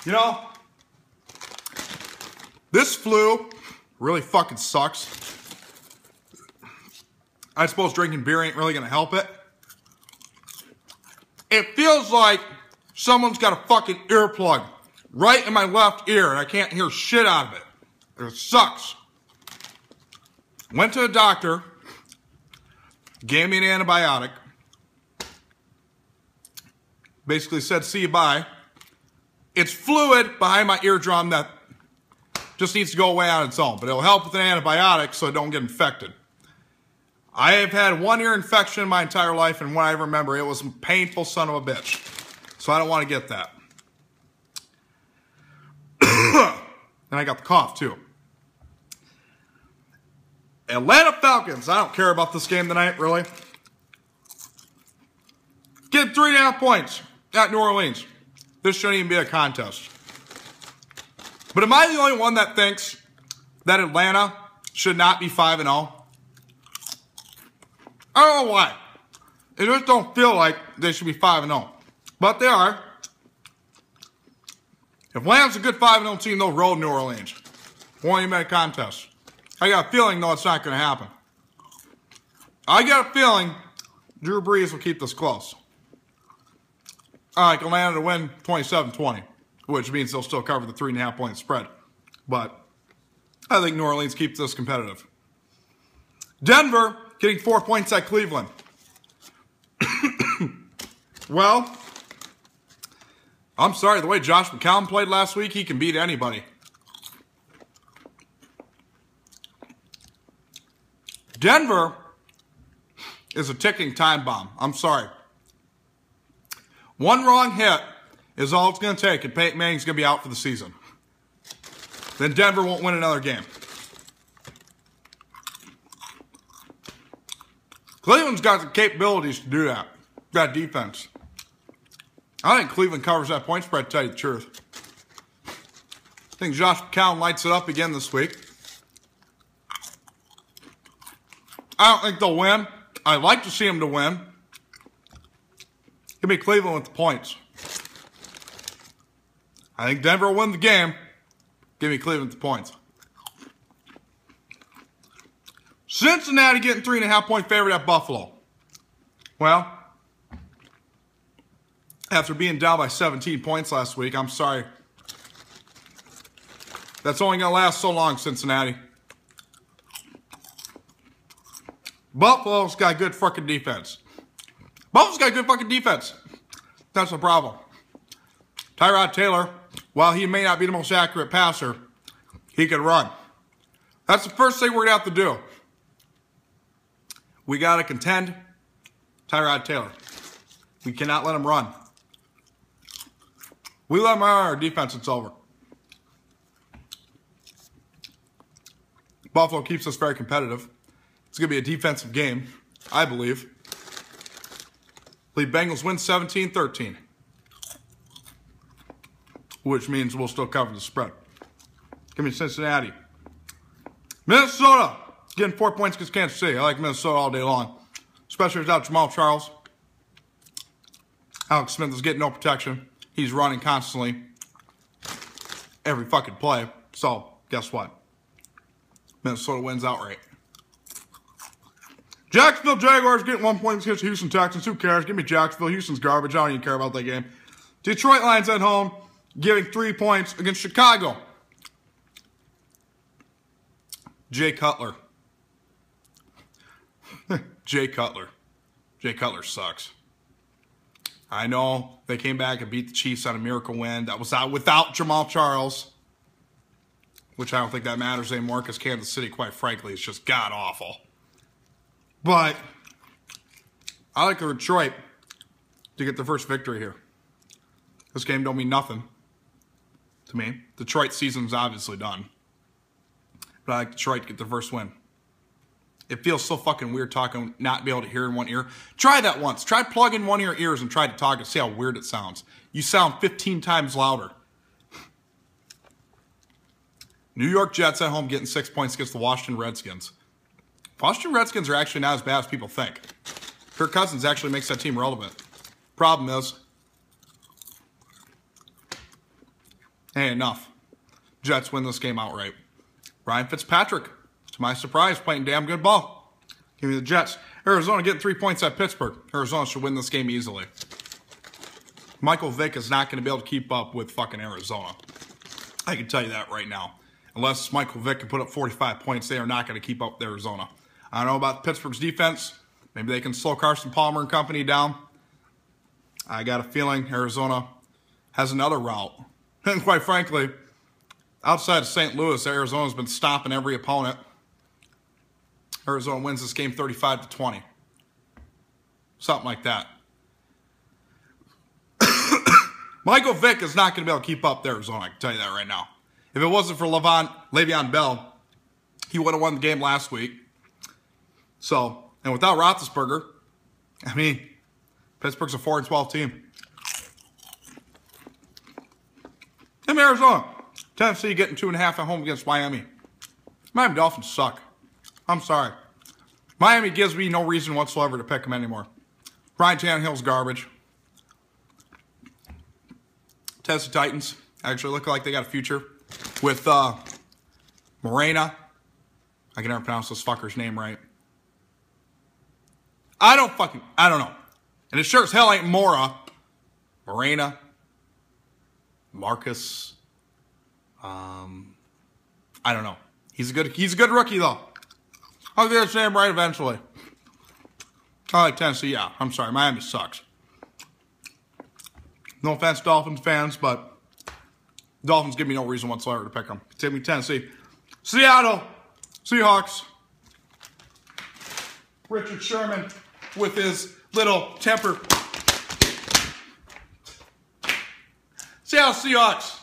You know, this flu really fucking sucks. I suppose drinking beer ain't really gonna help it. It feels like someone's got a fucking earplug right in my left ear and I can't hear shit out of it. It sucks. Went to the doctor, gave me an antibiotic, basically said, see you bye. It's fluid behind my eardrum that just needs to go away on its own, but it'll help with an antibiotic so I don't get infected. I have had one ear infection in my entire life, and when I remember, it was a painful son of a bitch. So I don't want to get that. And I got the cough, too. Atlanta Falcons. I don't care about this game tonight, really. Get 3.5 points at New Orleans. This shouldn't even be a contest. But am I the only one that thinks that Atlanta should not be 5-0? I don't know why. It just don't feel like they should be 5-0. But they are. If Atlanta's a good 5-0 team, they'll roll New Orleans. Won't even be a contest. I got a feeling, though, it's not going to happen. I got a feeling Drew Brees will keep this close. I like Atlanta to win 27-20, which means they'll still cover the 3.5 point spread. But I think New Orleans keeps this competitive. Denver getting 4 points at Cleveland. Well, I'm sorry, the way Josh McCown played last week, he can beat anybody. Denver is a ticking time bomb. I'm sorry. One wrong hit is all it's going to take, and Peyton Manning's going to be out for the season. Then Denver won't win another game. Cleveland's got the capabilities to do that. That defense. I think Cleveland covers that point spread, to tell you the truth. I think Josh McCown lights it up again this week. I don't think they'll win. I'd like to see them to win. Give me Cleveland with the points. I think Denver will win the game. Give me Cleveland with the points. Cincinnati getting 3.5 point favorite at Buffalo. Well, after being down by 17 points last week, I'm sorry. That's only going to last so long, Cincinnati. Buffalo's got good fucking defense. Buffalo's got good fucking defense. That's the problem. Tyrod Taylor, while he may not be the most accurate passer, he can run. That's the first thing we're going to have to do. We got to contend Tyrod Taylor. We cannot let him run. We let him run our defense, it's over. Buffalo keeps us very competitive. It's going to be a defensive game, I believe. Bengals win 17-13. Which means we'll still cover the spread. Give me Cincinnati. Minnesota getting 4 points against Kansas City. I like Minnesota all day long. Especially without Jamal Charles. Alex Smith is getting no protection. He's running constantly. Every fucking play. So, guess what? Minnesota wins outright. Jacksonville Jaguars getting 1 point against Houston Texans. Who cares? Give me Jacksonville. Houston's garbage. I don't even care about that game. Detroit Lions at home giving 3 points against Chicago. Jay Cutler. Jay Cutler. Jay Cutler sucks. I know they came back and beat the Chiefs on a miracle win. That was out without Jamal Charles. Which I don't think that matters anymore because Kansas City, quite frankly, is just god-awful. But I like Detroit to get the first victory here. This game don't mean nothing to me. Detroit's season's obviously done. But I like Detroit to get the first win. It feels so fucking weird talking, not be able to hear in one ear. Try that once. Try plugging one of your ears and try to talk and see how weird it sounds. You sound 15 times louder. New York Jets at home getting 6 points against the Washington Redskins. Washington Redskins are actually not as bad as people think. Kirk Cousins actually makes that team relevant. Problem is, Hey, enough. Jets win this game outright. Ryan Fitzpatrick, to my surprise, playing damn good ball. Give me the Jets. Arizona getting 3 points at Pittsburgh. Arizona should win this game easily. Michael Vick is not going to be able to keep up with fucking Arizona. I can tell you that right now. Unless Michael Vick can put up 45 points, they are not going to keep up with Arizona. I don't know about Pittsburgh's defense. Maybe they can slow Carson Palmer and company down. I got a feeling Arizona has another route. And quite frankly, outside of St. Louis, Arizona's been stopping every opponent. Arizona wins this game 35-20. Something like that. Michael Vick is not going to be able to keep up with Arizona, I can tell you that right now. If it wasn't for Le'Veon Bell, he would have won the game last week. So, and without Roethlisberger, I mean, Pittsburgh's a 4-12 team. Team Arizona. Tennessee getting 2.5 at home against Miami. Miami Dolphins suck. I'm sorry. Miami gives me no reason whatsoever to pick them anymore. Ryan Tannehill's garbage. Tennessee Titans actually look like they got a future with Morena. I can never pronounce this fucker's name right. I don't know. And it sure as hell ain't Morena. Marcus. I don't know. He's a good rookie though. I'll get his name right eventually. I like Tennessee, yeah. I'm sorry, Miami sucks. No offense, Dolphins fans, but Dolphins give me no reason whatsoever to pick them. Take me Tennessee. Seattle Seahawks. Richard Sherman with his little temper. Seattle Seahawks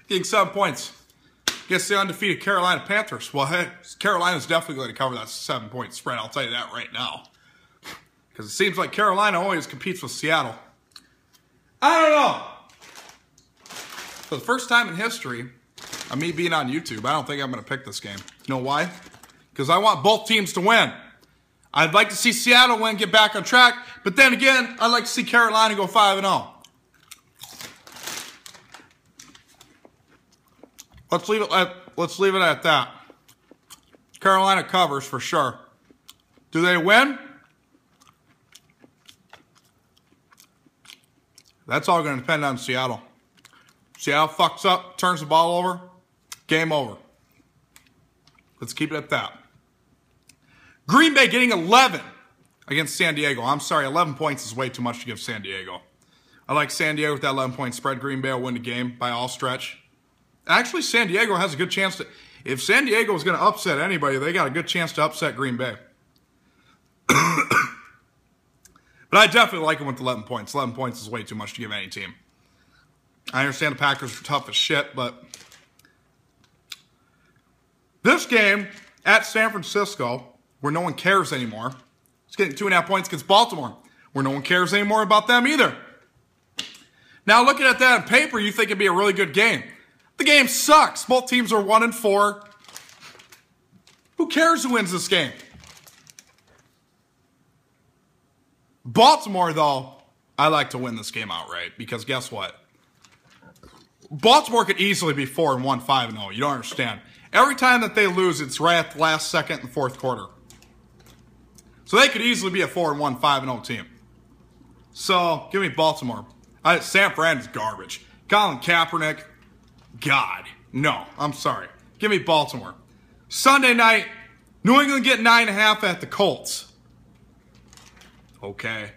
getting 7 points against the undefeated Carolina Panthers. Well, hey, Carolina's definitely going to cover that 7-point spread. I'll tell you that right now. Because it seems like Carolina always competes with Seattle. I don't know. For the first time in history of me being on YouTube, I don't think I'm going to pick this game. You know why? Because I want both teams to win. I'd like to see Seattle win, get back on track. But then again, I'd like to see Carolina go 5-0. Let's leave it at that. Carolina covers for sure. Do they win? That's all going to depend on Seattle. Seattle fucks up, turns the ball over, game over. Let's keep it at that. Green Bay getting 11 against San Diego. I'm sorry, 11 points is way too much to give San Diego. I like San Diego with that 11-point spread. Green Bay will win the game by all stretch. Actually, San Diego has a good chance to... If San Diego is going to upset anybody, they got a good chance to upset Green Bay. But I definitely like them with 11 points. 11 points is way too much to give any team. I understand the Packers are tough as shit, but... This game at San Francisco, where no one cares anymore, it's getting 2.5 points against Baltimore, where no one cares anymore about them either. Now, looking at that on paper, you think it'd be a really good game. The game sucks. Both teams are 1-4. Who cares who wins this game? Baltimore, though, I like to win this game outright because guess what? Baltimore could easily be 4-1, 5-0. You don't understand. Every time that they lose, it's right at the last second in the fourth quarter. So they could easily be a 4-1, 5-0 team. So, give me Baltimore. San Fran is garbage. Colin Kaepernick, God. No, I'm sorry. Give me Baltimore. Sunday night, New England get 9.5 at the Colts. Okay.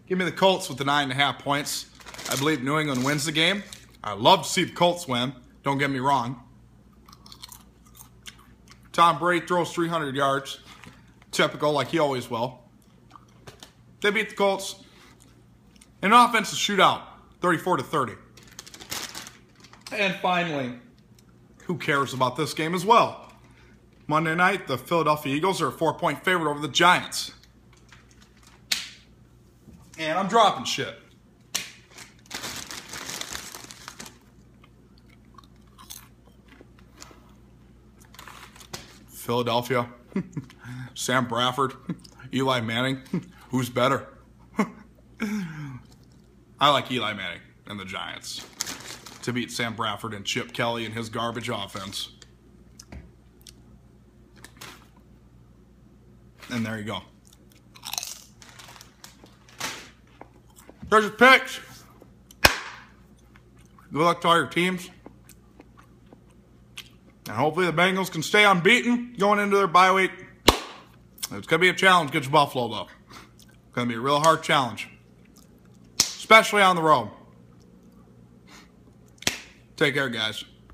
Give me the Colts with the 9.5 points. I believe New England wins the game. I love to see the Colts win. Don't get me wrong. Tom Brady throws 300 yards. Typical, like he always will. They beat the Colts. An offensive shootout, 34-30. And finally, who cares about this game as well? Monday night, the Philadelphia Eagles are a 4-point favorite over the Giants. And I'm dropping shit. Philadelphia. Sam Bradford. Eli Manning. Who's better? I like Eli Manning and the Giants. to beat Sam Bradford and Chip Kelly and his garbage offense. And there you go. There's your picks. Good luck to all your teams. And hopefully the Bengals can stay unbeaten going into their bye week. It's going to be a challenge against Buffalo, though. It's going to be a real hard challenge. Especially on the road. Take care, guys.